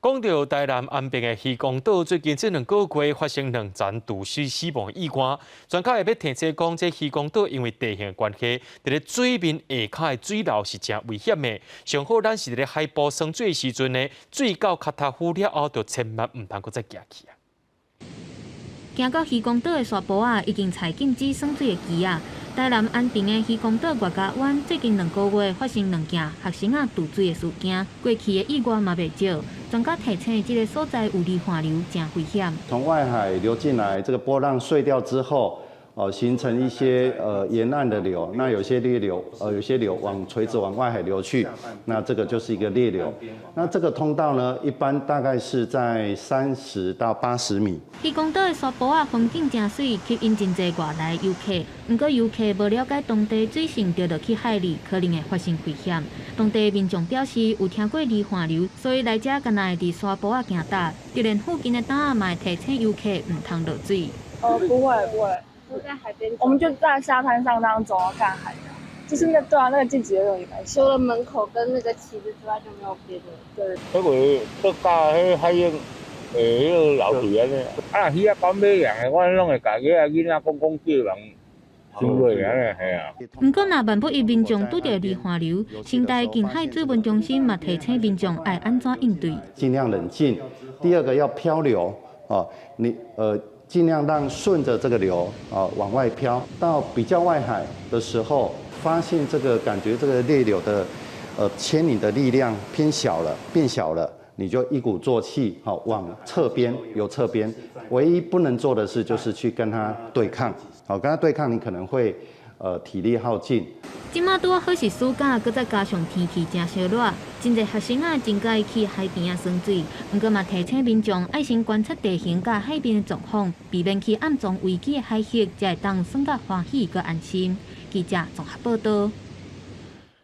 讲到台南安平的渔光岛，最近这2个月发生2件毒死亡意外。专家也要提醒讲，这渔光岛因为地形关系，伫咧水面下骹的水流是真危险的。上好咱是伫咧海捕生水时阵呢，水到脚踏浮了后，就千万唔通搁再行去啊！行到渔光岛的沙坡啊，已经采禁止生水的期啊。台南安平的渔光岛外甲湾最近2个月发生2件学生啊渡水的事件，过去的意外嘛袂少。专家提醒，这个所在有离岸流，真危险。从外海流进来，这个波浪碎掉之后，形成一些沿岸的流，那有些裂流，有些流垂直往外海流去，那这个就是一个裂流。那这个通道呢，一般大概是在30到80米。渔光岛的沙坡啊，风景真水，吸引真侪外来游客。不过游客无了解当地水性，掉落去海里，可能会发生危险。当地民众表示有听过离岸流，所以来遮敢若会伫沙坡啊行踏，就连附近的岛啊，嘛会提醒游客唔通落水。不会。在海边，我们就在沙滩上这样走看海的，就是那个禁止游泳也蛮。除了门口跟那个旗子之外，就没有别的。对。嗰個國家喺海洋嗰個流水安尼，魚仔講咩樣？我攏會家己啊囡仔講叫人收落安尼，係啊。不過，若萬不一民眾拄到離岸流，新台近海水文中心嘛提醒民眾要安怎應對。盡量冷靜。第二個要漂流盡量讓順着這個流往外漂，到比較外海的時候，發現這個感覺這個裂流的牽引的力量變小了，你就一鼓作氣往側邊游側邊。唯一不能做的事就是去跟它對抗，跟它對抗你可能會體力耗盡。即馬拄好是暑假，佮再加上天氣真燒熱，真侪學生啊真介意去海邊啊耍水。不過嘛提醒民眾愛先觀察地形佮海邊的狀況，避免去暗藏危機的海域，才會當耍甲歡喜佮安心。記者綜合報道。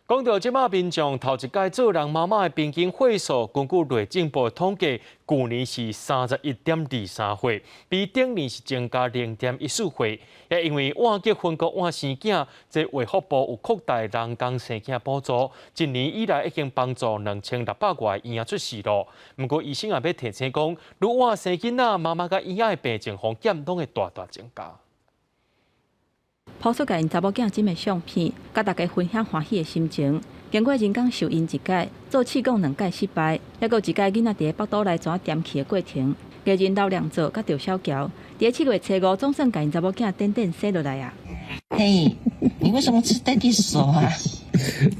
講到即馬民眾頭一屆做人媽媽的平均歲數，根據內政部統計，去年是31.23歲，比頂年是增加0.14歲。也因為晚結婚佮晚生囝，即衛福部有擴大人工生囝補助，今年以來已經幫助2600個嬰仔出世咯。不過醫生也要提醒講，愈晚生囡仔，媽媽佮嬰仔的病情風險攏會大大增加。拋出甲因查某囝真的相片，甲大家分享歡喜的心情。經過人工受孕1屆，做試管2屆失敗，還有1屆囡仔佇北島內轉點去的過程。藝人劉亮做甲趙小喬，伫7月初5總算甲因查某囝等生落來啊！嘿，你為什麼吃弟弟手啊？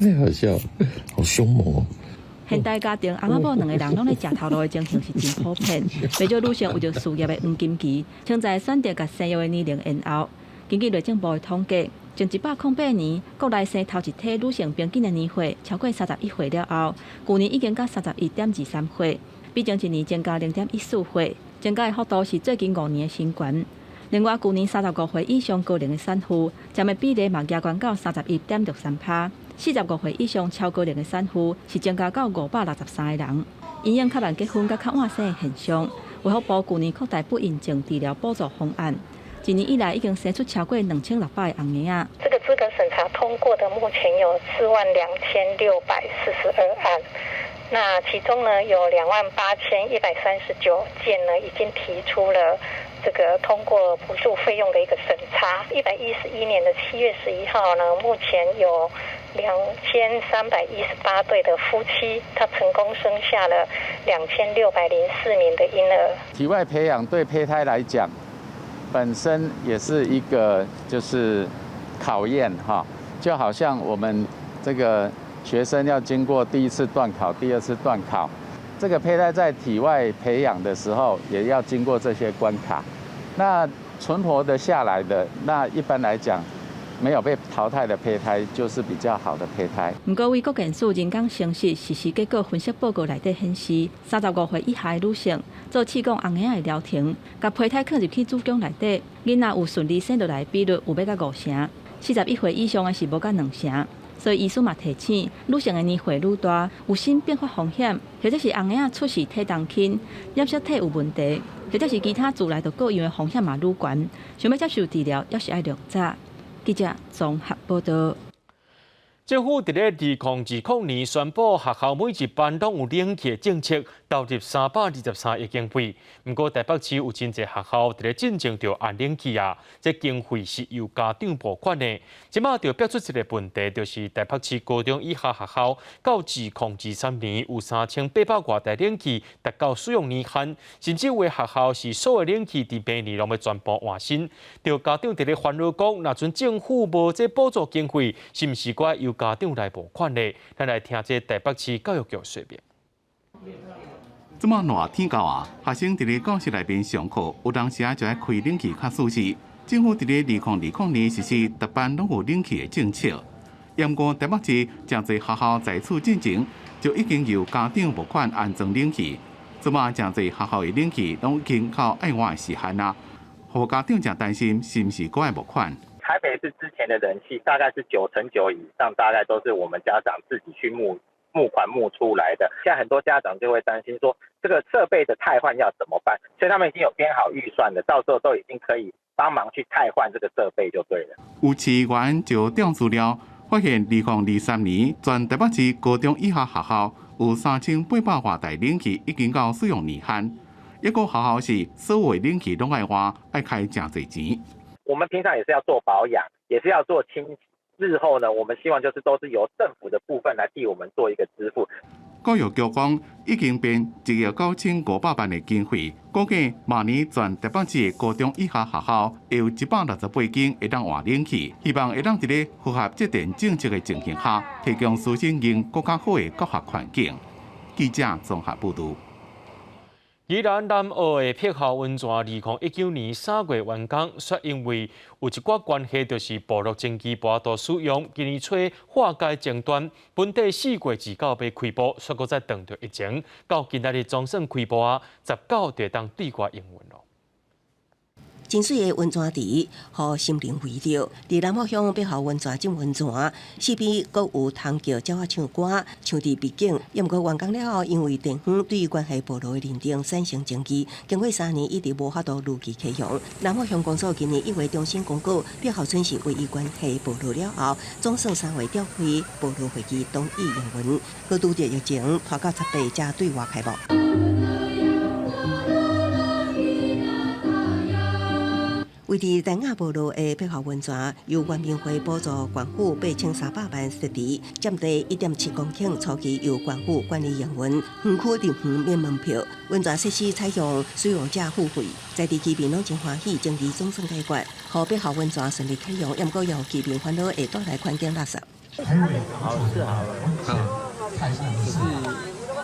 太好笑，好兇猛哦！現代家庭阿嬤某2個人攏咧食頭路的情形是真普遍。不少女性為着事業的黃金期，正在選擇甲生育的年齡延後。根据内政部的统计，从108年国内生头一体女性平均的年岁超过31岁了后，去年已经到31.23岁，比前一年增加0.14岁，增加的幅度是最近5年的新高。另外，去年35岁以上高龄的产妇占的比例嘛加悬到31.63%，45岁以上超高龄的产妇是增加到563个人。因应较慢结婚、甲较晚生的现象，卫福部去年扩大不孕症治疗补助方案，一年以来已经生出超过2600个红囡仔。这个资格审查通过的目前有42642案。那其中呢，有28139件呢，已经提出了这个通过补助费用的一个审查。111年的7月11号呢，目前有2318对的夫妻，他成功生下了2604名的婴儿。体外培养对胚胎来讲，本身也是一个就是考验哈，就好像我们这个学生要经过第一次段考、第二次段考，这个胚胎在体外培养的时候，也要经过这些关卡。那存活的下来的，那一般来讲，没有被淘汰的胚胎就是比较好的胚胎。不过，为国健署人工诚实实施结果分析报告内底显示，35岁以下的女性做试管红婴仔的疗程，把胚胎放入去子宫内底，囡仔有顺利生落来的比率有要到5成，41岁以上的是无到2成。所以医师嘛提醒，女性的年岁愈大，有新并发风险，或者是红婴仔出世体重轻、染色体有问题，或者是其他自来的各样的风险嘛愈悬，想要接受治疗，也是要量早。记者综合报道。政府伫咧2020年宣布，学校每一班拢有冷气政策，投入323亿经费。不过台北市有真侪学校伫咧进行着按冷气啊，这经费是由家长拨款的。即马就标出一个问题，就是台北市高中以下学校到2023年有3800多台冷气达到使用年限，甚至有的学校是所有冷气伫明年拢要全部换新。就家长伫咧烦恼讲，若阵政府无这补助经费，是毋是该由家长来拨款呢？咱来听这台北市教育局说明。这么热天到啊，学生伫咧教室内面上课，有当时就爱开冷气较舒适。政府伫咧2020年实施逐班拢有冷气的政策。不过台北市真侪学校在此进前就已经由家长拨款安装冷气。这么真侪学校的冷气拢已经靠爱换的时限啦，互家长真担心是毋是搁爱拨款。台北市之前的人气大概是99%以上，大概都是我们家长自己去募款募出来的。现在很多家长就会担心说，这个设备的汰换要怎么办？所以他们已经有编好预算了，到时候都已经可以帮忙去汰换这个设备就对了。有市员就调资料，发现2023年全台北市高中以下学校有3800多台冷气已经到使用年限，一个学校是所有冷气拢爱换，爱开真侪钱。我们平常也是要做保养，也是要做清洗。日后呢，我们希望就是都是由政府的部分来替我们做一个支付。教育局讲，已经编1亿9500万的经费，估计明年全台北市的高中以下学校有168间会当换冷气，希望会当在咧符合节电政策的情形下，提供师生用更加好的教学环境。记者综合报道。宜兰南澳的碧校温泉，2019年3月完工，却因为有一寡关系，就是部落前期无多使用，今年初化解争端，本地4月29要开播，却搁再等到疫情，到今仔日总算开播啊，19就当对外营运咯。真水的温泉池，互心灵慰藉。伫南澳乡碧校温泉浸温泉，四边阁有通叫鸟仔唱歌，唱伫毕竟，毋过完工了后，因为电风对关系部落的认定产生争议，经过3年一直无法度如期启用。南澳乡公所今年1月中心公告，碧校村是唯一关系部落了后，总算3月召开部落会议同意营运，佮拄着疫情拖到7月才对外开幕。位伫南亚部落的碧校温泉，由原民会补助县府8300万设置，占地1.7公顷，初期由县府管理营运，园区入园免门票。温泉设施采用使用者付费，在地居民拢真欢喜，争议总算解决，互碧校温泉顺利启用。毋过有居民烦恼会带来环境垃圾。好是好了，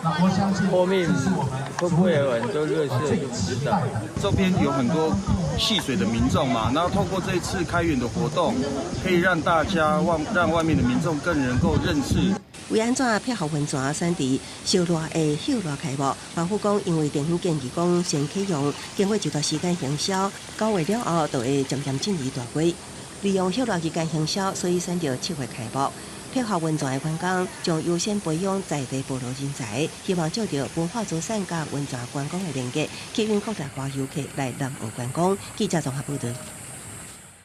就是后面会不会有很多热色就不知道。周边有很多戏水的民众嘛，然后透过这一次开园的活动，可以让大家让外面的民众更能够认识。为安怎配合温泉选伫烧热的秀热开幕？华府讲，因为电影建议讲先启用，经过一段时间行销，9月了后就会渐渐进入大规。利用秀热期间行销，所以选到7月开幕。配合温泉的观光，将优先培养在地部落人才，希望借着文化资产甲温泉观光的连结，吸引国际化游客来南澳观光。记者综合报道。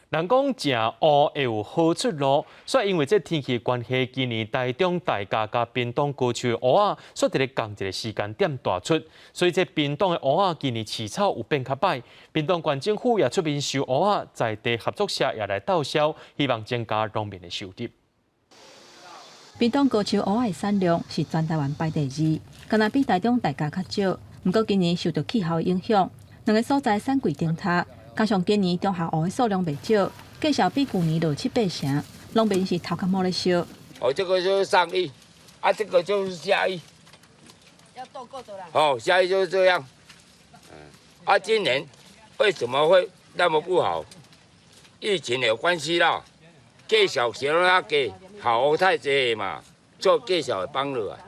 人讲食乌会有好出路，所以因为这天气关系，今年台中大家甲屏东高区的乌仔，说伫咧同一个时间点大出，所以这屏东的乌仔今年饲草有变较歹。屏东县政府也出面收乌仔，在地合作社也来斗销，希望增加农民的收入。屏东高树乌仔的产量是全台湾排第2，敢若比台中大家较少。不过今年受到气候影响，两个所在产季顶塌。加上今年中下乌的数量袂少，价少比去年落7-8成，农民是头壳摸咧烧。哦，这个就是上亿，啊，这个就是下亿。要斗够的啦。哦，下亿就是这样。啊，今年为什么会那么不好？疫情有关系啦。价少时候啊，价好太济嘛，做价少会帮了啊。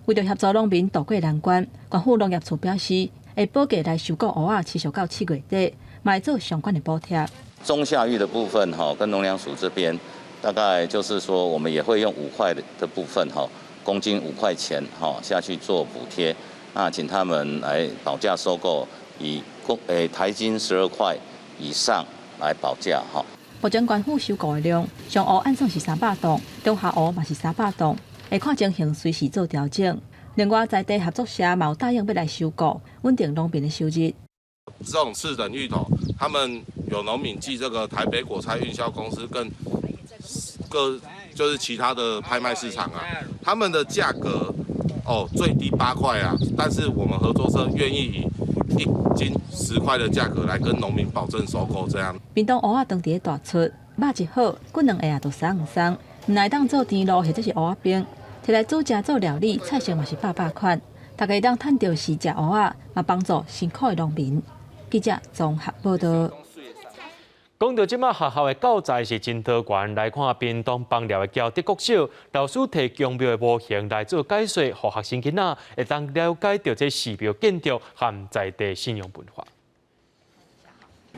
为着协助农民渡过难关，县府农业处表示，会补价来收购乌仔，持续到7月底。买做相关的补贴。中下育的部分跟农粮署这边，大概就是说，我们也会用5块的部分公斤5块钱下去做补贴，那请他们来保价收购，以台斤12块以上来保价目前县府收购的量，上乌按算是300吨，中下乌嘛是300吨，会看情形随时做调整。另外，在地合作社嘛有答应要来收购，稳定农民的收入。这种次等芋头，他们有农民寄这个台北果菜运销公司跟就是其他的拍卖市场啊，他们的价格最低8块啊，但是我们合作社愿意以1斤10块的价格来跟农民保证收购这样。屏东乌仔当地大出，肉一好，过2下就送，唔来当做甜露或者是乌仔冰，摕来煮食做料理，菜色嘛是百款。大家当趁着时食乌仔，嘛帮助辛苦的农民。记者综合报道。讲到即马学校的教材是真多元，来看屏东邦寮的交德国小老师提供庙的模型来做解说，互学生囡仔会当了解到这寺庙建筑和在地信仰文化。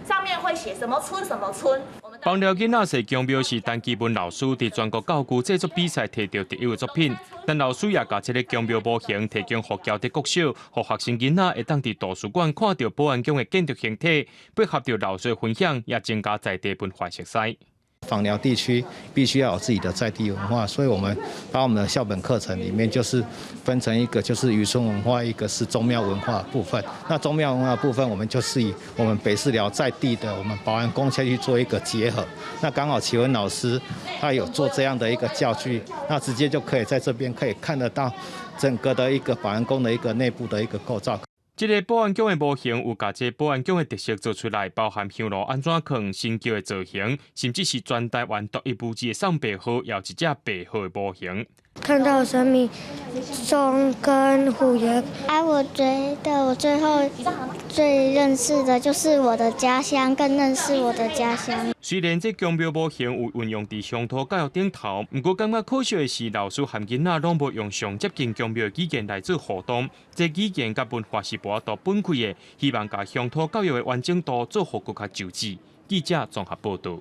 上面会写什么村什么村。邦寮囡仔是姜庙是陈基文老师伫全国教具制作比赛摕到第1的作品，但老师也把这个姜庙模型提供给交德国小，互学生囡仔会当伫图书馆看到保安宫的建筑形体，配合着老师的分享，也增加在地文化色彩。枋寮地区必须要有自己的在地文化，所以我们把我们的校本课程里面就是分成一个就是渔村文化，一个是宗庙文化部分。那宗庙文化部分，我们就是以我们北市寮在地的我们保安宫下去做一个结合。那刚好启文老师他有做这样的一个教具，那直接就可以在这边可以看得到整个的一个保安宫的一个内部的一个构造。这个保安宫的模型有把这保安宫的特色做出来，包含香炉安怎放、神轿的造型，甚至是全台湾独一无二的送白鹤，也有一只白鹤的模型。看到生命钟跟虎爷，我觉得我最认识的就是我的家乡，更认识我的家乡。虽然这宫庙模型有运用伫乡土教育顶头，不过感觉可惜的是，老师和囡仔拢无用上接近宫庙的语言来做互动。这语言甲文化是无法度分开的，希望甲乡土教育的完整度做好更加就治。记者综合报道。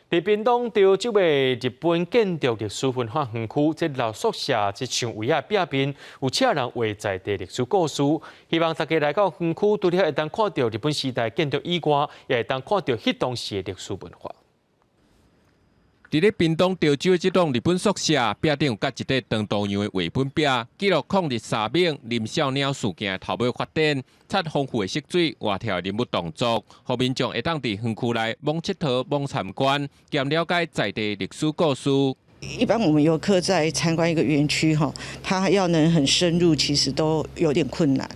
伫屏东潮州的日本建筑历史文化园区，这老宿舍这墙围啊壁边有请人画在地历史故事，希望大家来到园区，除了会当看到日本时代建筑以外，也会当看到迄当时的历史文化。伫咧屏东潮州这栋日本宿舍壁顶有甲一块长度样的绘本壁，记录抗日三明、林小鸟事件头尾发展，插丰富的色水、活跳人物动作，互民众会当伫园区内摸佚佗、摸参观，兼了解在地历史故事。一般我们游客在参观一个园区哈，他要能很深入，其实都有点困难。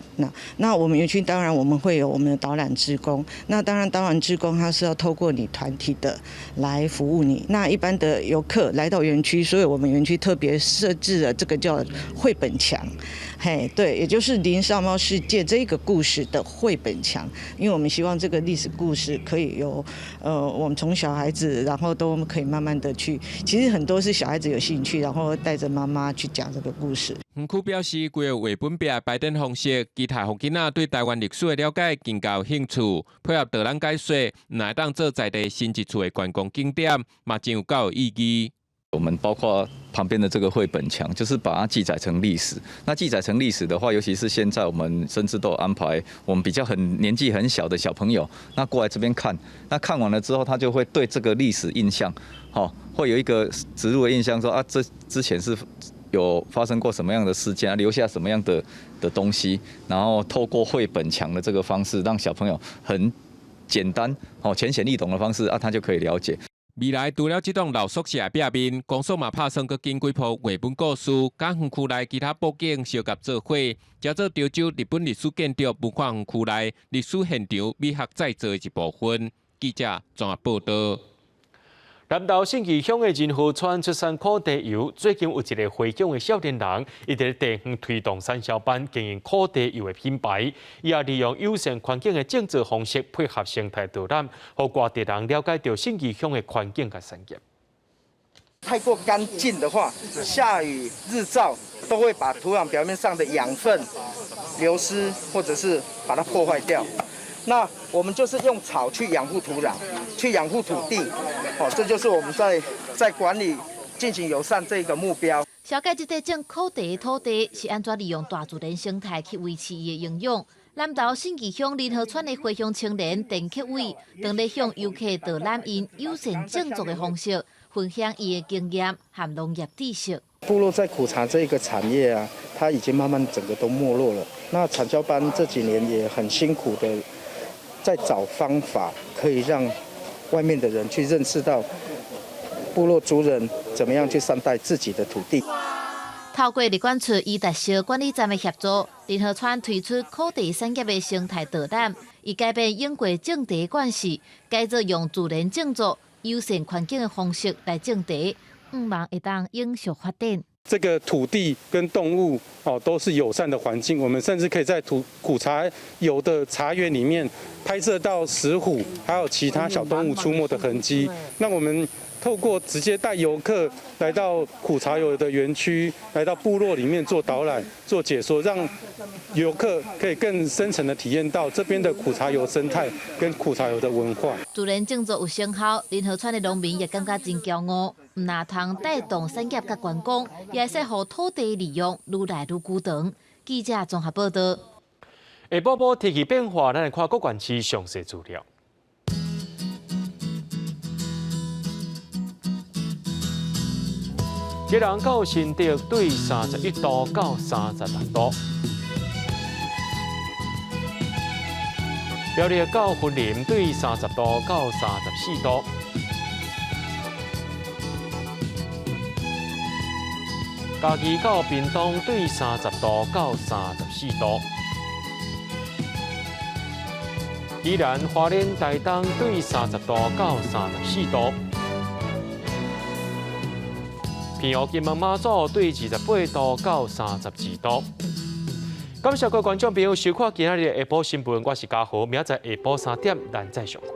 那我们园区当然我们会有我们的导览志工，那当然导览志工他是要透过你团体的来服务你。那一般的游客来到园区，所以我们园区特别设置了这个叫绘本墙，对，也就是林少猫事件这个故事的绘本墙，因为我们希望这个历史故事可以由我们从小孩子，然后都可以慢慢的去，其实很多是小孩子有兴趣，然后带着妈妈去讲这个故事。园区表示，规个绘本壁摆展方式，期待互囡仔对台湾历史的了解更加有兴趣，配合导览解说，乃当做在地新一处的观光景点，嘛真有够有意义。我们包括旁边的这个绘本墙，就是把它记载成历史。那记载成历史的话，尤其是现在我们甚至都有安排我们比较年纪很小的小朋友，那过来这边看，那看完了之后，他就会对这个历史印象，会有一个植入的印象说啊，这之前是有发生过什么样的事件，留下什么样的东西，然后透过绘本墙的这个方式，让小朋友很简单、浅显易懂的方式他就可以了解。未来除了这栋老宿舍的壁面，公所嘛拍算搁建几铺绘本故事，甲园区内其他布景相结做伙，加做潮州日本历史建筑文化园区内历史现场美学再造的一部分。记者综合报道。南投信义乡的仁和川出产烤地油，最近有一个回乡的少年人，伊在地方推动产销班经营烤地油的品牌，伊也利用友善环境的建造方式，配合生态导览，让外地人了解到信义乡的环境和产业。太过干净的话，下雨、日照都会把土壤表面上的养分流失，或者是把它破坏掉。那我们就是用草去养护土壤，去养护土地，这就是我们在管理进行友善这个目标。了解这块种烤地的土地是安怎利用大自然生态去维持伊的营养。南投信义乡仁和川的回乡青年陈克伟，当咧向游客导览因友善种植的方式，分享伊的经验和农业知识。部落在苦茶这个产业它已经慢慢整个都没落了。那产销班这几年也很辛苦的。在找方法，可以让外面的人去认识到部落族人怎么样去善待自己的土地。透过立管处与特色管理站的协助，仁和川推出烤地产业的生态导览，以改变用过种地的惯势，改做用自然种植、友善环境的方式来种地，希望会当永续发展。这个土地跟动物都是友善的环境，我们甚至可以在苦茶油的茶园里面拍摄到石虎还有其他小动物出没的痕迹。那我们透过直接带游客来到苦茶油的园区，来到部落里面做导览、做解说，让游客可以更深层的体验到这边的苦茶油生态跟苦茶油的文化。自然种植有成效，仁和川的农民也感觉真骄傲。唔那通带动产业甲观光，也使互土地利用愈来愈久长。记者综合报道。下晡天气变化，咱来看各县市详细资料。吉人到新竹对31度到36度，苗栗到云林对30度到34度。嘉义到屏东对30度到34度，宜兰花莲台东对30度到34度，平湖金门马祖对28度到32度。感谢各位观众朋友收看今日的下晡新闻，我是嘉豪，明仔载下晡3点咱再相会。